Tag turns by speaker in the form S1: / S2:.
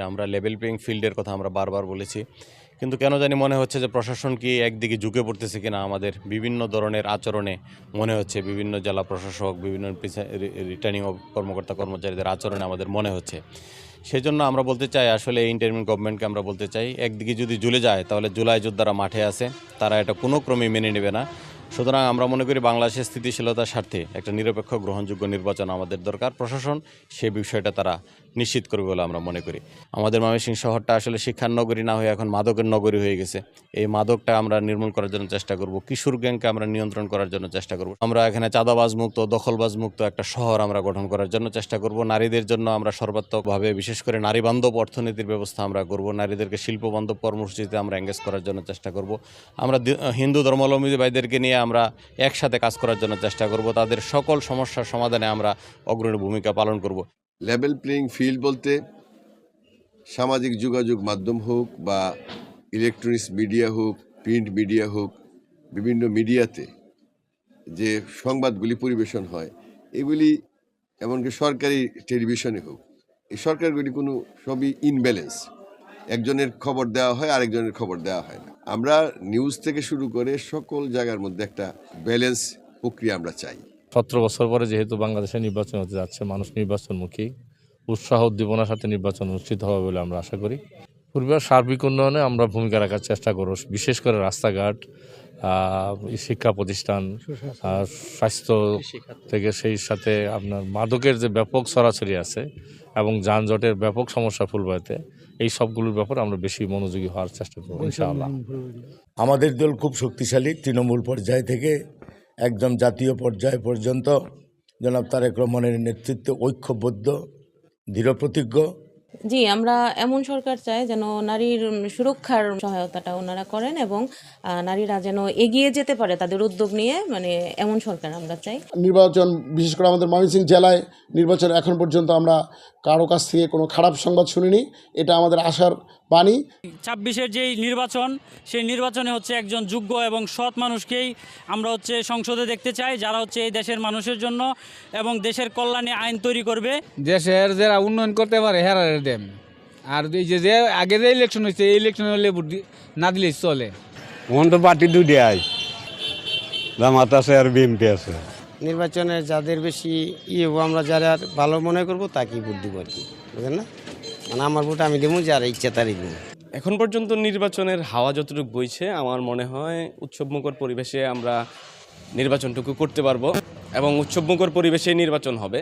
S1: আমরা level playing ফিল্ডের কথা আমরা বারবার বলেছি, কিন্তু কেন জানি মনে হচ্ছে যে প্রশাসন কি একদিকে ঝুঁকে পড়তেছে কিনা আমাদের বিভিন্ন ধরনের আচরণে মনে হচ্ছে, বিভিন্ন জেলা প্রশাসক, বিভিন্ন রিটার্নিং কর্মকর্তা কর্মচারীদের আচরণে আমাদের মনে হচ্ছে। সেই জন্য আমরা বলতে চাই, আসলে ইন্টারিম গভর্নমেন্টকে আমরা বলতে চাই, একদিকে যদি ঝুলে যায় তাহলে জুলাই যোদ্ধারা মাঠে আছে, তারা এটা কোনো ক্রমেই মেনে নেবে না। সুতরাং আমরা মনে করি বাংলাদেশের স্থিতিশীলতার স্বার্থে একটা নিরপেক্ষ গ্রহণযোগ্য নির্বাচন আমাদের দরকার। প্রশাসন সে বিষয়টা তারা নিশ্চিত করবে বলে আমরা মনে করি। আমাদের ময়মনসিংহ শহরটা আসলে শিক্ষার নগরী না হয়ে এখন মাদকের নগরী হয়ে গেছে। এই মাদকটা আমরা নির্মূল করার জন্য চেষ্টা করব, কিশোর গ্যাংকে আমরা নিয়ন্ত্রণ করার জন্য চেষ্টা করব। আমরা এখানে চাঁদাবাজ মুক্ত, দখলবাজ মুক্ত একটা শহর আমরা গঠন করার জন্য চেষ্টা করব। নারীদের জন্য আমরা সর্বাত্মকভাবে, বিশেষ করে নারী বান্ধব অর্থনীতির ব্যবস্থা আমরা করব। নারীদেরকে শিল্প বান্ধব কর্মসূচিতে আমরা এঙ্গেজ করার জন্য চেষ্টা করব। আমরা হিন্দু ধর্মাবলম্বী ভাইদেরকে নিয়ে আমরা একসাথে কাজ করার জন্য চেষ্টা করব। তাদের সকল সমস্যার সমাধানে আমরা অগ্রণী ভূমিকা পালন করব।
S2: লেভেল প্লেইং ফিল্ড বলতে সামাজিক যোগাযোগ মাধ্যম হোক বা ইলেকট্রনিক্স মিডিয়া হোক, প্রিন্ট মিডিয়া হোক, বিভিন্ন মিডিয়াতে যে সংবাদগুলি পরিবেশন হয়, এগুলি এমনকি সরকারি টেলিভিশনে হোক, এই সরকারগুলি কোনো সবই ইনব্যালেন্স। একজনের খবর দেওয়া হয়, আরেকজনের খবর দেওয়া হয় না। আমরা নিউজ থেকে শুরু করে সকল জায়গার মধ্যে একটা ব্যালেন্স প্রক্রিয়া আমরা চাই।
S3: 17 বছর পরে যেহেতু বাংলাদেশে নির্বাচন হতে যাচ্ছে, মানুষ নির্বাচনমুখী, উৎসাহ উদ্দীপনার সাথে নির্বাচন অনুষ্ঠিত হবে বলে আমরা আশা করি। পূর্বের সার্বিক উন্নয়নে আমরা ভূমিকা রাখার চেষ্টা করব, বিশেষ করে রাস্তাঘাট, শিক্ষা প্রতিষ্ঠান, স্বাস্থ্য থেকে সেই সাথে আপনার মাদকের যে ব্যাপক ছড়াছড়ি আছে এবং যানজটের ব্যাপক সমস্যা ফুলবাড়িতে, এই সবগুলোর ব্যাপারে আমরা বেশি মনোযোগী হওয়ার চেষ্টা করব ইনশাআল্লাহ।
S4: আমাদের দল খুব শক্তিশালী, তৃণমূল পর্যায় থেকে একদম জাতীয় পর্যায় পর্যন্ত জনাব তারেক রহমানের নেতৃত্বে ঐক্যবদ্ধ, দৃঢ়প্রতিজ্ঞ।
S5: জি, আমরা এমন সরকার চাই যেন নারীর সুরক্ষার সহায়তাটা ওনারা করেন এবং নারীরা যেন এগিয়ে যেতে পারে তাদের উদ্যোগ নিয়ে, মানে এমন সরকার আমরা চাই।
S6: নির্বাচন, বিশেষ করে আমাদের ময়মনসিংহ জেলায় নির্বাচন এখন পর্যন্ত আমরা কারো কাছ থেকে কোনো খারাপ সংবাদ শুনিনি। এটা আমাদের আশার বাণী।
S7: 26-এর যেই নির্বাচন, সেই নির্বাচনে হচ্ছে একজন যোগ্য এবং সৎ মানুষকেই আমরা হচ্ছে সংসদে দেখতে চাই, যারা হচ্ছে এই দেশের মানুষের জন্য এবং দেশের কল্যাণে আইন তৈরি করবে।
S8: দেশের যারা উন্নয়ন করতে পারে হেরারে দেন, আর এই যে আগে যে ইলেকশন হয়েছে, এই ইলেকশন হলে ভোট না দিলেই চলে।
S9: ওখান তো পার্টি দুটি আয়, জামাত আছে আর বিএনপি আছে।
S10: নির্বাচনে যাদের বেশি আমরা যারা ভালো মনে করবো তাকেই ভোট দিব আর কি, বুঝলেন না? মানে আমার ভোট আমি দেবো, যারা ইচ্ছা তারই দেবো।
S11: এখন পর্যন্ত নির্বাচনের হাওয়া যতটুকু বইছে, আমার মনে হয় উৎসবমুখর পরিবেশে আমরা নির্বাচনটুকু করতে পারবো এবং উৎসবমুখর পরিবেশে নির্বাচন হবে।